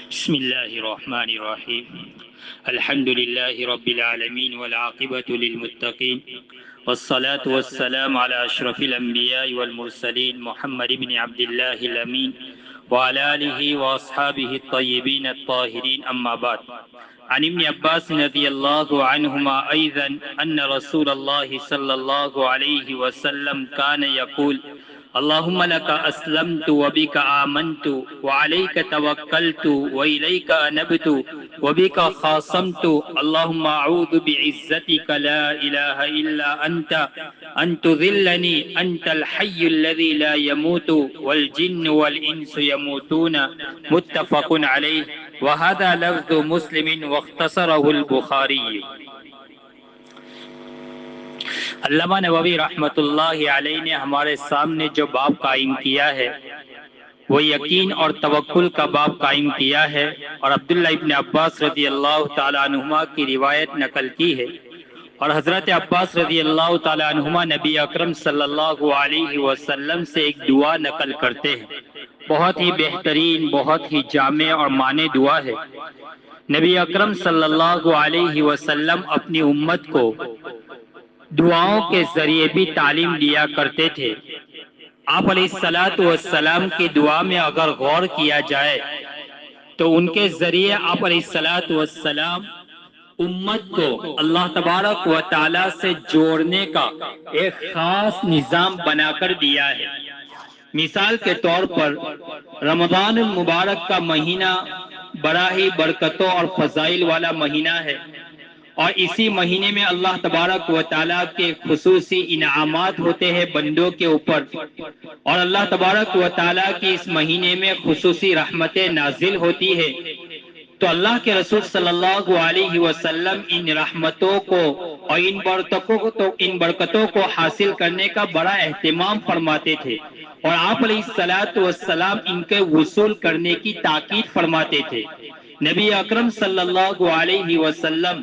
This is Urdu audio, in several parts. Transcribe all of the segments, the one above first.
بسم الله الرحمن الرحيم. الحمد لله رب العالمين والعاقبة للمتقين، والصلاة والسلام على أشرف الأنبياء والمرسلين محمد بن عبد الله الأمين وعلى آله وأصحابه الطيبين الطاهرين، أما بعد. عن ابن عباس رضي الله عنهما أيضا أن رسول الله صلى الله عليه وسلم كان يقول: اللهم لك أسلمت وبك آمنت وعليك توكلت وإليك أنبت وبك خاصمت، اللهم أعوذ بعزتك لا إله إلا أنت أن تذلني، أنت الحي الذي لا يموت والجن والإنس يموتون. متفق عليه، وهذا لفظ مسلم واختصره البخاري. علامہ نووی رحمۃ اللہ علیہ نے ہمارے سامنے جو باب قائم کیا ہے وہ یقین اور توکل کا باب قائم کیا ہے، اور عبداللہ ابن عباس رضی اللہ تعالی عنہما کی روایت نقل کی ہے، اور حضرت عباس رضی اللہ تعالی عنہما نبی اکرم صلی اللہ علیہ وسلم سے ایک دعا نقل کرتے ہیں، بہت ہی بہترین، بہت ہی جامع اور معنی دعا ہے۔ نبی اکرم صلی اللہ علیہ وسلم اپنی امت کو دعاؤں کے ذریعے بھی تعلیم دیا کرتے تھے۔ آپ علیہ السلام کی دعا میں اگر غور کیا جائے تو ان کے ذریعے آپ علیہ السلام امت کو اللہ تبارک و تعالی سے جوڑنے کا ایک خاص نظام بنا کر دیا ہے۔ مثال کے طور پر رمضان المبارک کا مہینہ بڑا ہی برکتوں اور فضائل والا مہینہ ہے، اور اسی مہینے میں اللہ تبارک و تعالیٰ کے خصوصی انعامات ہوتے ہیں بندوں کے اوپر، اور اللہ تبارک و تعالیٰ کی اس مہینے میں خصوصی رحمتیں نازل ہوتی ہے۔ تو اللہ کے رسول صلی اللہ علیہ وسلم ان رحمتوں کو اور ان برکتوں کو حاصل کرنے کا بڑا اہتمام فرماتے تھے، اور آپ علیہ السلام ان کے وصول کرنے کی تاکید فرماتے تھے۔ نبی اکرم صلی اللہ علیہ وسلم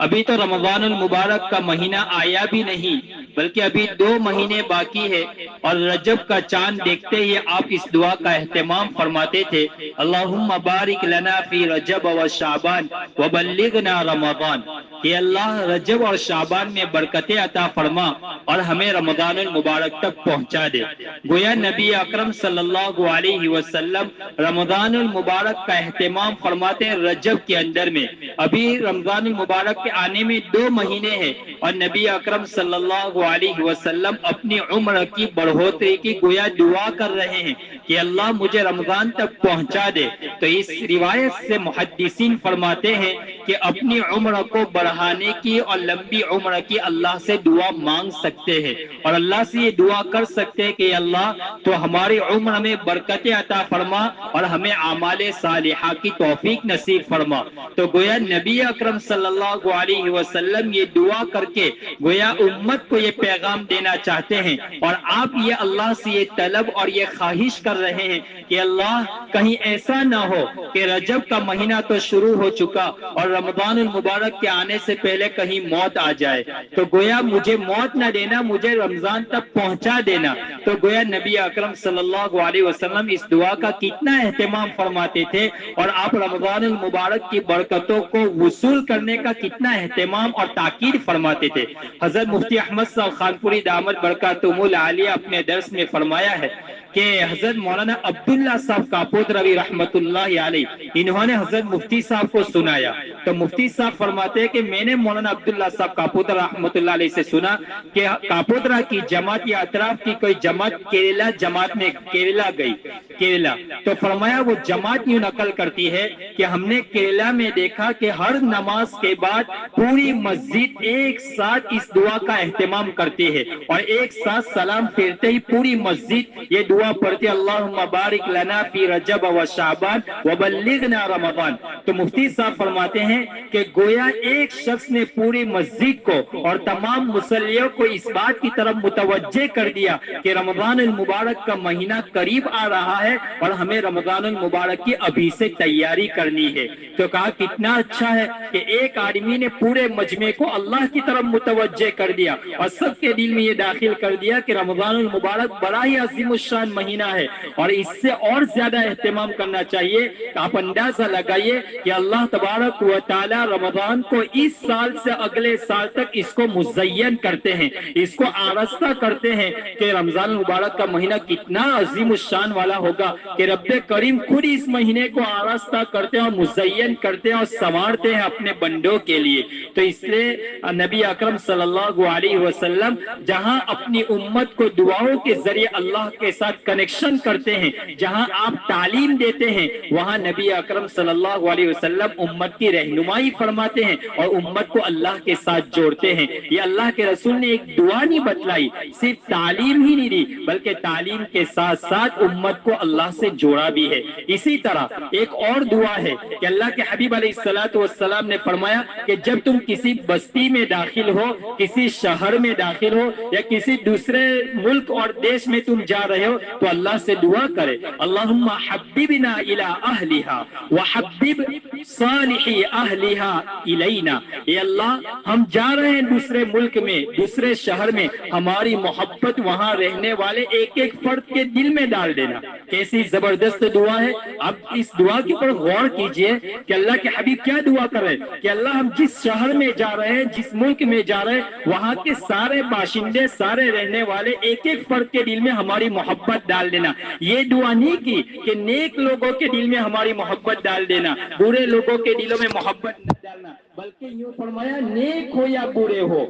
ابھی تو رمضان المبارک کا مہینہ آیا بھی نہیں، بلکہ ابھی 2 مہینے باقی ہے، اور رجب کا چاند دیکھتے ہی آپ اس دعا کا اہتمام فرماتے تھے: اللہم بارک لنا فی رجب و شعبان وبلغنا رمضان، کہ اللہ رجب اور شعبان میں برکتیں عطا فرما اور ہمیں رمضان المبارک تک پہنچا دے۔ گویا نبی اکرم صلی اللہ علیہ وسلم رمضان المبارک کا اہتمام فرماتے ہیں رجب کے اندر میں۔ ابھی رمضان المبارک کے آنے میں 2 مہینے ہیں، اور نبی اکرم صلی اللہ علیہ وسلم اپنی عمر کی بڑھوتری کی گویا دعا کر رہے ہیں کہ اللہ مجھے رمضان تک پہنچا دے۔ تو اس روایت سے محدثین فرماتے ہیں کہ اپنی عمر کو بڑھانے کی اور لمبی عمر کی اللہ سے دعا مانگ سکتے ہیں، اور اللہ سے یہ دعا کر سکتے ہیں کہ اللہ تو ہماری عمر میں برکتیں عطا فرما اور ہمیں اعمال صالحہ کی توفیق نصیب فرما۔ تو گویا نبی اکرم صلی اللہ علیہ وسلم یہ دعا کر کے گویا امت کو یہ پیغام دینا چاہتے ہیں، اور آپ یہ اللہ سے یہ طلب اور یہ خواہش کر رہے ہیں کہ اللہ کہیں ایسا نہ ہو کہ رجب کا مہینہ تو شروع ہو چکا اور رمضان المبارک کے آنے سے پہلے کہیں موت آ جائے، تو گویا مجھے موت نہ دینا، مجھے رمضان تک پہنچا دینا۔ تو گویا نبی اکرم صلی اللہ علیہ وسلم اس دعا کا کتنا اہتمام فرماتے تھے، اور آپ رمضان المبارک کی برکتوں کو وصول کرنے کا کتنا اہتمام اور تاکید فرماتے تھے۔ حضرت مفتی احمد صاحب خانپوری دامت برکاتہم العالیہ اپنے درس میں فرمایا ہے کہ حضرت مولانا عبداللہ صاحب کاپودروی رحمت اللہ علیہ انہوں نے حضرت مفتی صاحب کو سنایا، تو مفتی صاحب فرماتے ہیں کہ میں نے مولانا عبداللہ صاحب کاپودر رحمت اللہ علیہ سے سنا کہ کاپودرا کی جماعت یا اطراف کی کوئی جماعت کیرلا جماعت میں کیرلا گئی، کیرلا تو فرمایا وہ جماعت یوں نقل کرتی ہے کہ ہم نے کیرلا میں دیکھا کہ ہر نماز کے بعد پوری مسجد ایک ساتھ اس دعا کا اہتمام کرتی ہے، اور ایک ساتھ سلام پھیرتے ہی پوری مسجد یہ دعا پڑھتی: اللہم بارک لنا فی رجب و شعبان وبلغنا رمضان۔ تو مفتی صاحب فرماتے ہیں کہ گویا ایک شخص نے پوری مسجد کو اور تمام مصلیوں کو اس بات کی طرف متوجہ کر دیا کہ رمضان المبارک کا مہینہ قریب آ رہا ہے اور ہمیں رمضان المبارک کی ابھی سے تیاری کرنی ہے۔ تو کہا کتنا اچھا ہے کہ ایک آدمی نے پورے مجمع کو اللہ کی طرف متوجہ کر دیا اور سب کے دل میں یہ داخل کر دیا کہ رمضان المبارک بڑا ہی عظیم الشان مہینہ ہے اور اس سے اور زیادہ اہتمام کرنا چاہیے۔ آپ اندازہ لگائیے کہ اللہ تبارک و تعالی رمضان کو اس سال سے اگلے سال تک اس کو مزین کرتے ہیں، اس کو آراستہ کرتے ہیں کہ رمضان المبارک کا مہینہ کتنا عظیم الشان والا ہوگا کہ رب کریم خود اس مہینے کو آراستہ کرتے ہیں اور مزین کرتے ہیں اور سنوارتے ہیں اپنے بندوں کے لیے۔ تو اس لیے نبی اکرم صلی اللہ علیہ وسلم جہاں اپنی امت کو دعاؤں کے ذریعے اللہ کے ساتھ کنیکشن کرتے ہیں، جہاں آپ تعلیم دیتے ہیں، وہاں نبی اکرم صلی اللہ علیہ وسلم امت کی رہنمائی فرماتے ہیں اور امت کو اللہ کے ساتھ جوڑتے ہیں۔ یہ اللہ کے رسول نے ایک دعا نہیں بتلائی، صرف تعلیم ہی نہیں دی بلکہ تعلیم کے ساتھ ساتھ امت کو اللہ سے جوڑا بھی ہے۔ اسی طرح ایک اور دعا ہے کہ اللہ کے حبیب علیہ السلام نے فرمایا کہ جب تم کسی بستی میں داخل ہو، کسی شہر میں داخل ہو یا کسی دوسرے ملک اور دیش میں تم جا رہے ہو تو اللہ سے دعا کرے، اللہم حببنا الی اہلہا وحبب صالحی اہلہا الینا۔ اے اللہ ہم جا رہے ہیں دوسرے ملک میں، دوسرے شہر میں، ہماری محبت وہاں رہنے والے ایک ایک فرد کے دل میں ڈال دینا۔ کیسی زبردست دعا ہے۔ اب اس دعا کے اوپر غور کیجئے کہ اللہ کے حبیب کیا دعا کر رہے ہیں کہ اللہ ہم جس شہر میں جا رہے ہیں، جس ملک میں جا رہے ہیں، وہاں کے سارے باشندے، سارے رہنے والے ایک ایک فرد کے دل میں ہماری محبت ڈال دینا۔ یہ دعا نہیں کی کہ نیک لوگوں کے دل میں ہماری محبت ڈال دینا، برے لوگوں کے دلوں میں محبت نہ ڈالنا، بلکہ یوں فرمایا نیک ہو یا برے ہو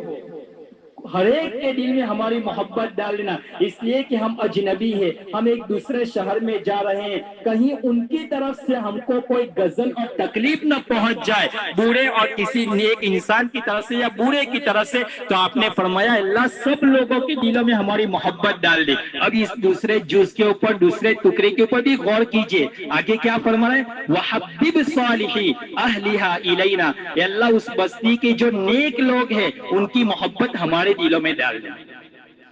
ہر ایک کے دل میں ہماری محبت ڈال دینا۔ اس لیے کہ ہم اجنبی ہیں، ہم ایک دوسرے شہر میں جا رہے ہیں، کہیں ان کی طرف سے ہم کو کوئی غضب اور تکلیف نہ پہنچ جائے، برے اور کسی نیک انسان کی طرف سے یا برے کی طرف سے۔ تو آپ نے فرمایا اللہ سب لوگوں کے دلوں میں ہماری محبت ڈال دے۔ اب اس دوسرے جز کے اوپر، دوسرے ٹکڑے کے اوپر بھی غور کیجئے، آگے کیا فرما رہے ہیں، وَحَبِّبْ صَالِحِي أَهْلِهَا إِلَيْنَا۔ اے اللہ اس بستی کے جو نیک لوگ ہیں ان کی محبت ہمارے دلوں میں ڈال دینا۔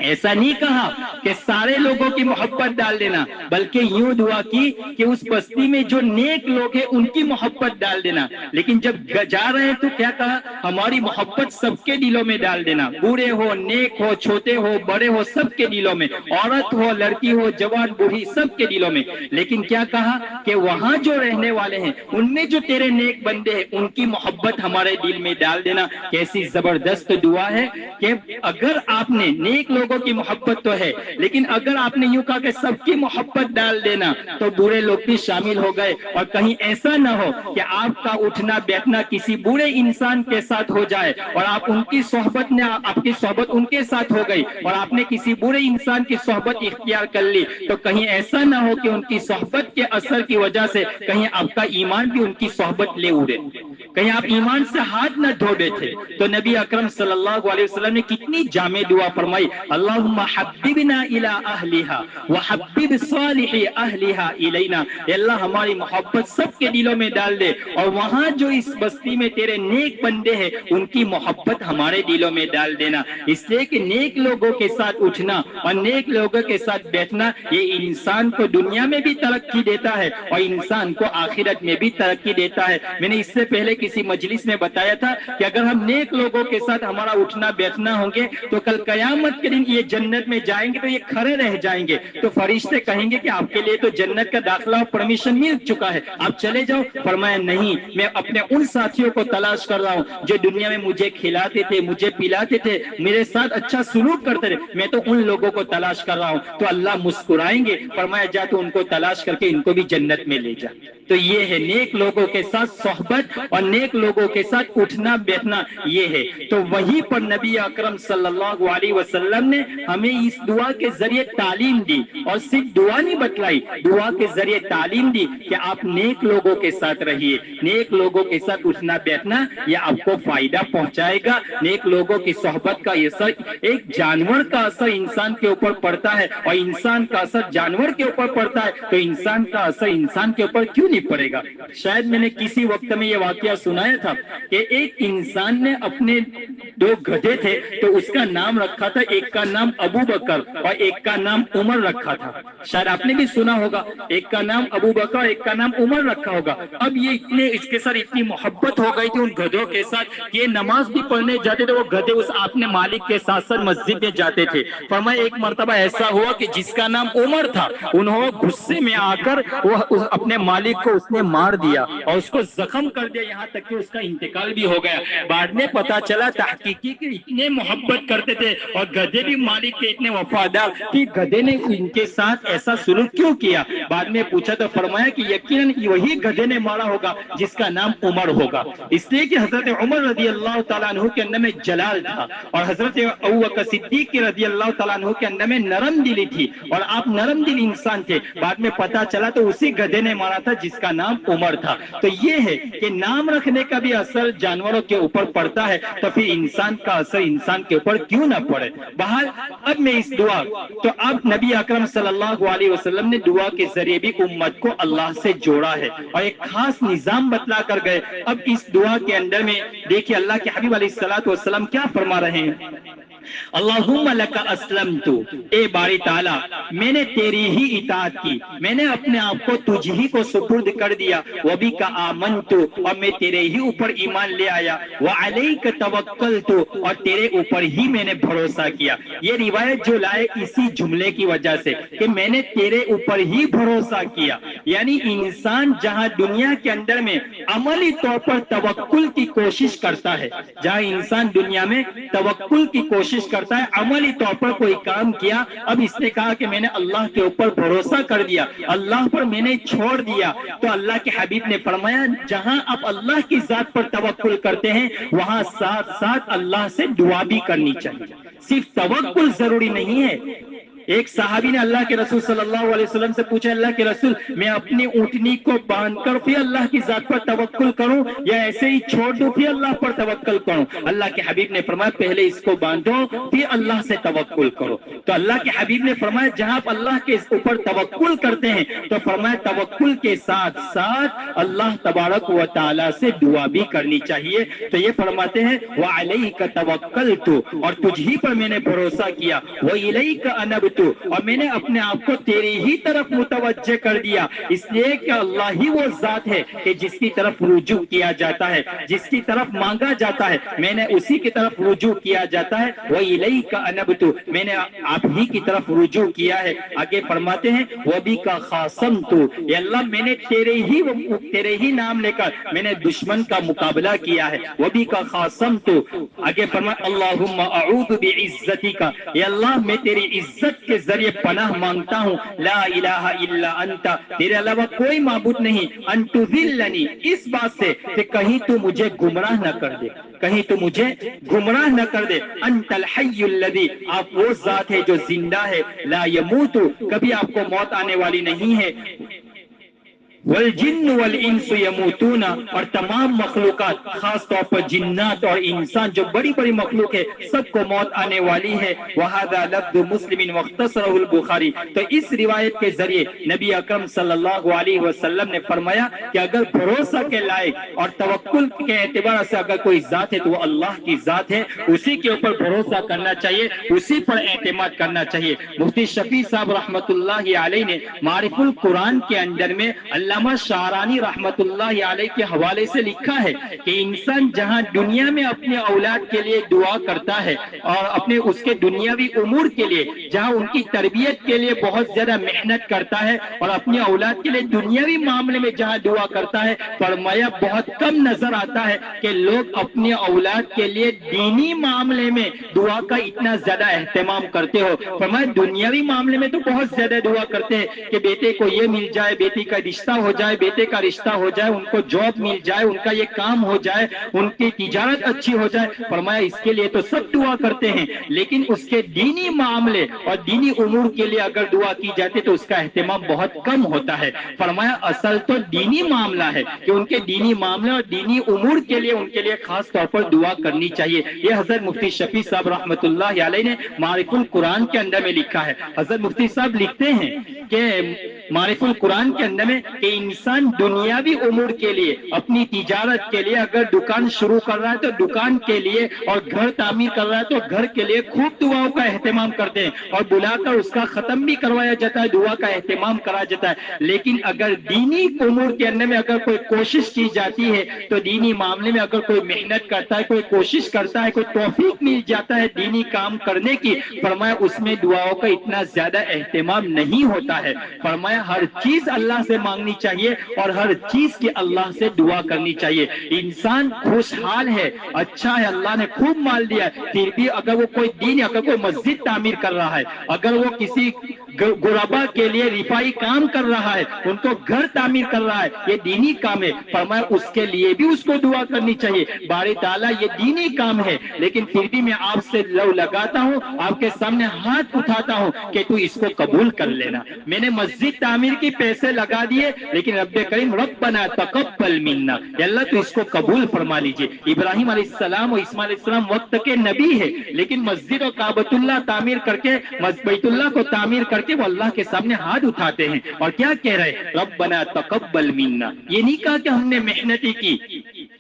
ایسا نہیں کہا کہ سارے لوگوں کی محبت ڈال دینا، بلکہ یوں دعا کی کہ اس بستی میں جو نیک لوگ ہیں ان کی محبت ڈال دینا۔ لیکن جب جا رہے ہیں تو کیا کہا، ہماری محبت سب کے دلوں میں ڈال دینا، برے ہو، نیک ہو، چھوٹے ہو، بڑے ہو، سب کے دلوں میں، عورت ہو، لڑکی ہو، جوان بوڑھی، سب کے دلوں میں۔ لیکن کیا کہا کہ وہاں جو رہنے والے ہیں ان میں جو تیرے نیک بندے ہیں ان کی محبت ہمارے دل میں ڈال دینا۔ کیسی زبردست دعا ہے کہ اگر آپ نے نیک لوگ کی محبت تو ہے، لیکن اگر آپ نے یوں کہا کہ سب کی محبت ڈال دینا تو برے لوگ بھی شامل ہو گئے، اور کہیں ایسا نہ ہو کہ آپ کا اٹھنا بیٹھنا کسی برے انسان کے ساتھ ہو جائے اور آپ کی صحبت ان کے ساتھ ہو گئی اور آپ نے کسی برے انسان کی صحبت اختیار کر لی، تو کہیں ایسا نہ ہو کہ ان کی صحبت کے اثر کی وجہ سے کہیں آپ کا ایمان بھی ان کی صحبت لے اڑے، کہیں آپ ایمان سے ہاتھ نہ دھو بیٹھے۔ تو نبی اکرم صلی اللہ علیہ وسلم نے کتنی جامع دعا فرمائی، اللہم حببنا الی اہلہا وحبب صالحی اہلہا الینا۔ اے اللہ ہماری محبت سب کے دلوں میں ڈال دے اور وہاں جو اس بستی میں تیرے نیک بندے ہیں ان کی محبت ہمارے دلوں میں ڈال دینا۔ اس لیے کہ نیک لوگوں کے ساتھ اٹھنا اور نیک لوگوں کے ساتھ بیٹھنا یہ انسان کو دنیا میں بھی ترقی دیتا ہے اور انسان کو آخرت میں بھی ترقی دیتا ہے۔ میں نے اس سے پہلے کسی مجلس میں بتایا تھا کہ اگر ہم نیک لوگوں کے ساتھ ہمارا اٹھنا بیٹھنا ہوں گے تو کل قیامت کے دن یہ جنت میں جائیں گے تو یہ کھڑے رہ جائیں گے، تو فرشتے کہیں گے کہ آپ کے لیے تو جنت کا داخلہ اور پرمیشن مل چکا ہے، آپ چلے جاؤ۔ فرمایا نہیں، میں اپنے ان ساتھیوں کو تلاش کر رہا ہوں جو دنیا میں مجھے کھلاتے تھے، مجھے پلاتے تھے، میرے ساتھ اچھا سلوک کرتے تھے، میں تو ان لوگوں کو تلاش کر رہا ہوں۔ تو اللہ مسکرائیں گے، فرمایا جا تو ان کو تلاش کر کے ان کو بھی جنت میں لے جا۔ تو یہ ہے نیک لوگوں کے ساتھ صحبت اور نیک لوگوں کے ساتھ اٹھنا بیٹھنا، یہ ہے۔ تو وہیں پر نبی اکرم صلی اللہ علیہ وسلم نے ہمیں اس دعا کے ذریعے تعلیم دی، اور صرف دعا نہیں بتلائی، دعا کے ذریعے تعلیم دی کہ آپ نیک لوگوں کے ساتھ رہیے، نیک لوگوں کے ساتھ اٹھنا بیٹھنا یہ آپ کو فائدہ پہنچائے گا۔ نیک لوگوں کی صحبت کا اثر، ایک جانور کا اثر انسان کے اوپر پڑتا ہے اور انسان کا اثر جانور کے اوپر پڑتا ہے، تو انسان کا اثر انسان کے اوپر کیوں نہیں پڑے گا؟ شاید میں نے کسی وقت میں یہ واقعہ سنایا تھا کہ ایک انسان نے اپنے دو گدھے تھے تو اس کا نام رکھا تھا، ایک کا نام ابو بکر اور ایک کا نام عمر رکھا تھا. شاید آپ نے بھی سنا ہوگا، ایک کا نام ابو بکر ایک کا نام عمر رکھا ہوگا. اب یہ اس کے ساتھ اتنی محبت ہو گئی تھی ان گدھوں کے ساتھ کہ نماز بھی پڑھنے جاتے تھے وہ گدھے اس اپنے مالک کے ساتھ ساتھ مسجد میں جاتے تھے. فرمایا ایک مرتبہ ایسا ہوا کہ جس کا نام عمر تھا انہوں غصے میں آ کر وہ اپنے مالک کو اس نے مار دیا اور اس کو زخم کر دیا، یہاں تک کہ اس کا انتقال بھی ہو گیا. بعد میں پتا چلا تحقیقی کہ اتنے محبت کرتے تھے اور گدھے بھی مالک کے اتنے وفادار کہ گدھے نے ان کے ساتھ ایسا سلوک کیوں کیا. بعد میں پوچھا تو فرمایا کہ یقیناً وہی گدھے نے مارا ہوگا جس کا نام عمر ہوگا. اس لیے کہ حضرت عمر رضی اللہ تعالیٰ عنہ کے اندر میں جلال تھا اور حضرت ابوبکر صدیق رضی اللہ تعالیٰ عنہ کے اندر میں نرم دلی تھی اور آپ نرم دل انسان تھے. بعد میں پتا چلا تو اسی گدھے نے مارا تھا جس کا نام عمر تھا. تو یہ ہے کہ نام رکھنے کا بھی اثر جانوروں کے اوپر پڑتا ہے تو پھر انسان کا اثر انسان کے اوپر کیوں نہ پڑے. بہرحال اب میں اس دعا تو اب نبی اکرم صلی اللہ علیہ وسلم نے دعا کے ذریعے بھی امت کو اللہ سے جوڑا ہے اور ایک خاص نظام بتلا کر گئے. اب اس دعا کے اندر میں دیکھیے اللہ کے حبیب علیہ الصلوۃ والسلام کیا فرما رہے ہیں. اللہم لک اسلمت، اے باری تعالی میں نے تیری ہی اطاعت کی، میں نے اپنے آپ کو تجھ ہی کو سپرد کر دیا. وبک آمنت، اور میں تیرے ہی اوپر ایمان لے آیا. وعلیک توکلت، اور تیرے اوپر ہی میں نے بھروسہ کیا. یہ روایت جو لائے اسی جملے کی وجہ سے کہ میں نے تیرے اوپر ہی بھروسہ کیا. یعنی انسان جہاں دنیا کے اندر میں عملی طور پر توکل کی کوشش کرتا ہے، جہاں انسان دنیا میں توکل کی کوشش کرتا ہے، عملی طور پر کوئی کام کیا، اب اس نے کہا کہ میں نے اللہ کے اوپر بھروسہ کر دیا، اللہ پر میں نے چھوڑ دیا. تو اللہ کے حبیب نے فرمایا جہاں آپ اللہ کی ذات پر توکل کرتے ہیں وہاں ساتھ ساتھ اللہ سے دعا بھی کرنی چاہیے. صرف توکل ضروری نہیں ہے. ایک صحابی نے اللہ کے رسول صلی اللہ علیہ وسلم سے پوچھا اللہ کے رسول میں اپنی اونٹنی کو باندھ کر پھر اللہ کی ذات پر توکل کروں یا ایسے ہی چھوڑ دوں پھر اللہ پر توکل کروں. اللہ کے حبیب نے فرمایا پہلے اس کو باندھو پھر اللہ سے توکل کرو. تو اللہ کے حبیب نے فرمایا جہاں آپ اللہ کے اوپر توکل کرتے ہیں تو فرمایا توکل کے ساتھ ساتھ اللہ تبارک و تعالی سے دعا بھی کرنی چاہیے. تو یہ فرماتے ہیں وعلیک توکلت، اور تجھ ہی پر میں نے بھروسہ کیا. وإلیک انبت، اور میں نے اپنے آپ کو تیری ہی طرف متوجہ کر دیا. اس لیے کہ اللہ ہی وہ ذات ہے کہ جس کی طرف رجوع کیا جاتا ہے، جس کی طرف مانگا جاتا ہے، میں نے اسی کی طرف رجوع کیا جاتا ہے. وإلیک انبت، میں نے آپ ہی کی طرف رجوع کیا ہے. آگے فرماتے ہیں وبک خاصمت، اے اللہ میں نے تیرے ہی نام لے کر میں نے دشمن کا مقابلہ کیا ہے. وبک خاصمت، آگے فرمایا اللہم اعوذ بعزتک، اے اللہ میں تیری عزت کے ذریعے پناہ مانگتا ہوں. لا الہ الا انت، تیرے علاوہ کوئی معبود نہیں. ان تذلنی، اس بات سے کہ کہیں تو مجھے گمراہ نہ کر دے، کہیں تو مجھے گمراہ نہ کر دے. انت الحی الذی، آپ وہ ذات ہے جو زندہ ہے. لا یموت، کبھی آپ کو موت آنے والی نہیں ہے. والجن والانس یموتون، اور تمام مخلوقات خاص طور پر جنات اور انسان جو بڑی بڑی مخلوق ہے سب کو موت آنے والی ہے. وہذا لفظ مسلم واختصرہ البخاری. تو اس روایت کے ذریعے نبی اکرم صلی اللہ علیہ وسلم نے فرمایا کہ اگر بھروسہ کے لائق اور توکل کے اعتبار سے اگر کوئی ذات ہے تو وہ اللہ کی ذات ہے، اسی کے اوپر بھروسہ کرنا چاہیے، اسی پر اعتماد کرنا چاہیے. مفتی شفیع صاحب رحمۃ اللہ علیہ نے معرف القرآن کے اندر میں علامہ شعرانی رحمت اللہ علیہ کے حوالے سے لکھا ہے کہ انسان جہاں دنیا میں اپنے اولاد کے لیے دعا کرتا ہے اور اپنے اس کے دنیاوی امور کے لیے جہاں ان کی تربیت کے لیے بہت زیادہ محنت کرتا ہے اور اپنے اولاد کے لیے دنیاوی معاملے میں جہاں دعا کرتا ہے، فرمایا بہت کم نظر آتا ہے کہ لوگ اپنے اولاد کے لیے دینی معاملے میں دعا کا اتنا زیادہ اہتمام کرتے ہو. فرمایا دنیاوی معاملے میں تو بہت زیادہ دعا کرتے ہیں کہ بیٹے کو یہ مل جائے، بیٹی کا رشتہ ہو جائے، بیٹے کا رشتہ ہو جائے، ان کو جاب مل جائے، ان کا یہ کام ہو جائے، ان کی تجارت اچھی ہو جائے. فرمایا اس کے لیے تو سب دعا کرتے ہیں لیکن اس کے دینی معاملے اور دینی امور کے لیے اگر دعا کی جاتی تو اس کا اہتمام بہت کم ہوتا ہے. فرمایا اصل تو دینی معاملہ ہے کہ ان کے دینی معاملے اور دینی امور کے لیے ان کے لیے خاص طور پر دعا کرنی چاہیے. یہ حضرت مفتی شفیع صاحب رحمۃ اللہ علیہ نے معرف القرآن کے اندر میں لکھا ہے. حضرت مفتی صاحب لکھتے ہیں کہ معرف القرآن کے اندر میں کہ کہ انسان دنیاوی امور کے لیے، اپنی تجارت کے لیے، اگر دکان شروع کر رہا ہے تو دکان کے لیے، اور گھر تعمیر کر رہا ہے تو گھر کے لیے خوب دعاؤں کا اہتمام کرتے ہیں، اور بلا کر اس کا ختم بھی کروایا جاتا ہے، دعا کا اہتمام کرا جاتا ہے۔ لیکن اگر دینی امور کے اندر میں اگر کوئی کوشش کی جاتی ہے تو دینی معاملے میں اگر کوئی محنت کرتا ہے، کوئی کوشش کرتا ہے، کوئی توفیق مل جاتا ہے دینی کام کرنے کی، فرمایا اس میں دعاؤں کا اتنا زیادہ اہتمام نہیں ہوتا ہے۔ فرمایا ہر چیز اللہ سے مانگنی چاہیے اور ہر چیز کی اللہ سے دعا کرنی چاہیے۔ انسان خوشحال ہے، اچھا ہے، اللہ نے خوب مال دیا ہے، پھر بھی اگر وہ کوئی دین، اگر کوئی مسجد تعمیر کر رہا ہے، اگر وہ کسی غربا کے لیے رفائی کام کر رہا ہے، ان کو گھر تعمیر کر رہا ہے، یہ دینی کام ہے، فرمایا اس کے لیے بھی اس کو دعا کرنی چاہیے۔ باری تعالیٰ یہ دینی کام ہے، لیکن پھر بھی میں آپ سے لو لگاتا ہوں، آپ کے سامنے ہاتھ اٹھاتا ہوں کہ تو اس کو قبول کر لینا۔ میں نے مسجد تعمیر کی پیسے لگا دیے، لیکن رب کریم ربنا تقبل منا، یا اللہ تو اس کو قبول فرما لیجئے۔ ابراہیم علیہ السلام اور اسماعیل علیہ السلام وقت کے نبی ہے، لیکن مسجد اور کعبۃ اللہ تعمیر کر کے، بیت اللہ کو تعمیر کر کے وہ اللہ کے سامنے ہاتھ اٹھاتے ہیں اور کیا کہہ رہے ہیں؟ ربنا تقبل منا۔ یہ نہیں کہا کہ ہم نے محنتی کی،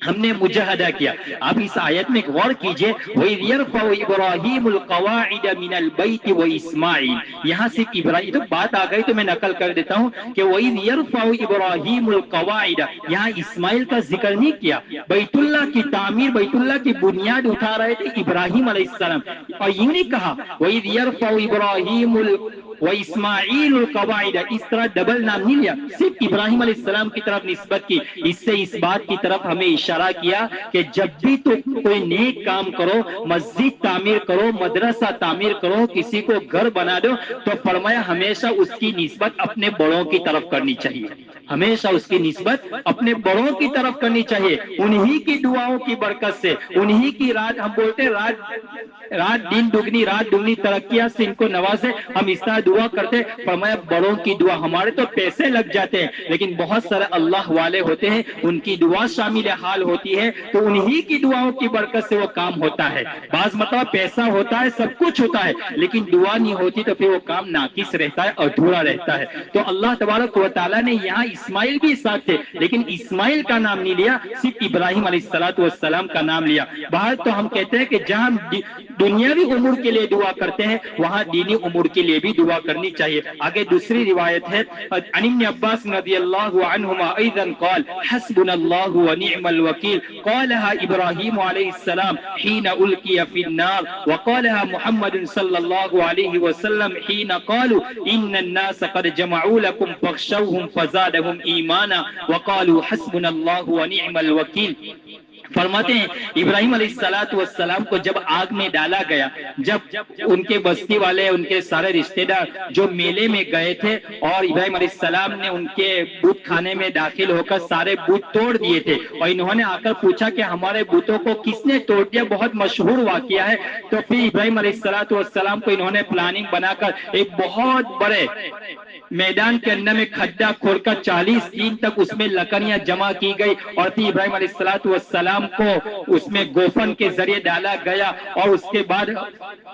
ہم نے مجاہدہ کیا۔ آپ اس آیت میں غور کیجئے، وَإِذْ يَرْفَعُ إِبْرَاهِيمُ الْقَوَاعِدَ مِنَ الْبَيْتِ وَإِسْمَاعِيلُ، یہاں سے ابراہیم، تو بات آ گئی تو میں نقل کر دیتا ہوں کہ وَإِذْ يَرْفَعُ إِبْرَاهِيمُ الْقَوَاعِدَ، یہاں اسماعیل کا ذکر نہیں کیا، بیت اللہ کی تعمیر، بیت اللہ کی بنیاد اٹھا رہے تھے ابراہیم علیہ السلام، اور یہ نہیں کہا وَإِذْ يَرْفَعُ إِبْرَاهِيمُ وَإِسْمَاعِيلُ الْقَوَاعِدَ، اس طرح ڈبل نام نہیں لیا، صرف ابراہیم علیہ السلام کی طرف نسبت کی۔ اس سے اس بات کی طرف ہمیں اشارہ کیا کہ جب بھی تو کوئی نیک کام کرو، مسجد تعمیر کرو، مدرسہ تعمیر کرو، کسی کو گھر بنا دو، تو فرمایا ہمیشہ اس کی نسبت اپنے بڑوں کی طرف کرنی چاہیے، ہمیشہ اس کی نسبت اپنے بڑوں کی طرف کرنی چاہیے۔ انہی کی دعاؤں کی برکت سے، انہی کی رات، ہم بولتے رات دن دگنی رات دگنی ترقیات سے ان کو نوازے، ہم اس طرح دعا کرتے۔ فرمایا بڑوں کی دعا، ہمارے تو پیسے لگ جاتے ہیں، لیکن بہت سارے اللہ والے ہوتے ہیں، ان کی دعا شامل حال ہوتی ہے، تو انہی کی دعاؤں کی برکت سے وہ کام ہوتا ہے۔ بعض مطلب پیسہ ہوتا ہے، سب کچھ ہوتا ہے، لیکن دعا نہیں ہوتی تو پھر وہ کام ناقص رہتا ہے، ادھورا رہتا ہے۔ تو اللہ تبارک و تعالیٰ نے یہاں اسماعیل بھی ساتھ تھے، لیکن اسماعیل کا نام نہیں لیا، صرف ابراہیم علیہ السلام کا نام لیا۔ باہر تو ہم کہتے ہیں کہ جہاں دنیاوی امور کے لیے دعا کرتے ہیں، وہاں دینی امور کے لیے بھی دعا کرنی چاہیے۔ آگے دوسری روایت ہے، عن ابن عباس رضی اللہ عنہما ایضا قال حسبنا اللہ ونعم الوکیل، قالها ابراہیم علیہ السلام حين القی فی النار، وقالها محمد صلی اللہ علیہ وسلم حين قالوا ان الناس قد جمعوا لكم فاخشوهم فزادهم ایمانا وقالوا حسبنا اللہ ونعم الوکیل۔ فرماتے ہیں ابراہیم علیہ السلام کو جب آگ میں ڈالا گیا، جب ان کے بستی والے، ان کے سارے رشتہ دار جو میلے میں گئے تھے، اور ابراہیم علیہ السلام نے ان کے بت خانے میں داخل ہو کر سارے بت توڑ دیے تھے، اور انہوں نے آ کر پوچھا کہ ہمارے بتوں کو کس نے توڑ دیا، بہت مشہور واقعہ ہے۔ تو پھر ابراہیم علیہ السلام کو انہوں نے پلاننگ بنا کر ایک بہت بڑے میدان کے اندر میں کھڈا کھول کر 40 دن تک اس میں لکڑیاں جمع کی گئی، اور پھر ابراہیم علیہ السلام کو اس میں گوفن کے ذریعے ڈالا گیا، اور اس کے بعد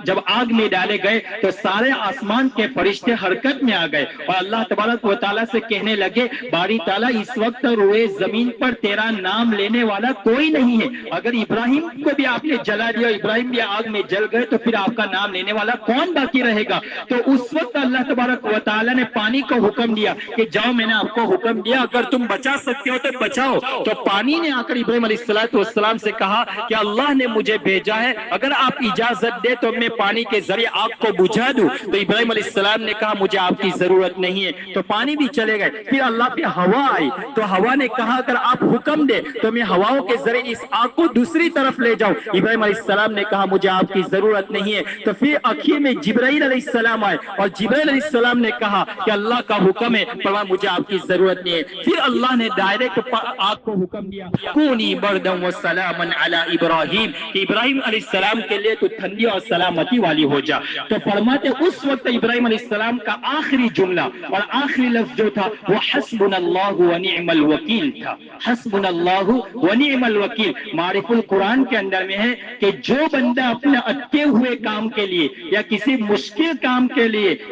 جب آگ میں ڈالے گئے تو سارے آسمان کے فرشتے حرکت میں آ گئے، اور اللہ تبارک و تعالیٰ سے کہنے لگے باری تعالیٰ اس وقت روئے زمین پر تیرا نام لینے والا کوئی نہیں ہے، اگر ابراہیم کو بھی آپ نے جلا دیا، ابراہیم بھی آگ میں جل گئے، تو پھر آپ کا نام لینے والا کون باقی رہے گا؟ تو اس وقت اللہ تبارک و تعالیٰ نے پانی کو حکم دیا کہ جاؤ، میں نے آپ کو حکم دیا، اگر تم بچا سکتے ہو تو بچاؤ۔ تو پانی نے آ کر ابراہیم علیہ السلام سے کہا کہ اللہ نے مجھے بھیجا ہے، اگر آپ اجازت دے تو میں پانی کے ذریعے آگ کو بجھا دوں۔ تو ابراہیم علیہ السلام نے کہا مجھے آپ کی ضرورت نہیں ہے، تو پانی بھی چلے گئے۔ پھر اللہ پہ ہوا آئی، تو ہوا نے کہا اگر آپ حکم دے تو میں ہواؤں کے ذریعے اس آگ کو دوسری طرف لے جاؤں۔ ابراہیم علیہ السلام نے کہا مجھے آپ کی ضرورت نہیں ہے۔ تو پھر آخر میں جبرائیل علیہ السلام آئے، اور جبرائیل علیہ السلام نے کہا کہ اللہ کا حکم ہے، فرمایا مجھے آپ کی ضرورت نہیں ہے۔ پھر اللہ نے ڈائریکٹ آگ کو حکم دیا کونی بردا وسلاما علی ابراہیم، کہ ابراہیم علیہ السلام کے لیے تو ٹھنڈی اور سلامتی والی ہو جا۔ تو فرماتے اس وقت ابراہیم علیہ السلام کا آخری جملہ اور آخری لفظ جو تھا وہ حسبنا اللہ ونعم الوکیل تھا، حسبنا اللہ ونعم الوکیل۔ معرف القرآن کے اندر میں ہے کہ جو بندہ اپنے اٹکے ہوئے کام کے لیے، یا کسی مشکل کام کے لیے،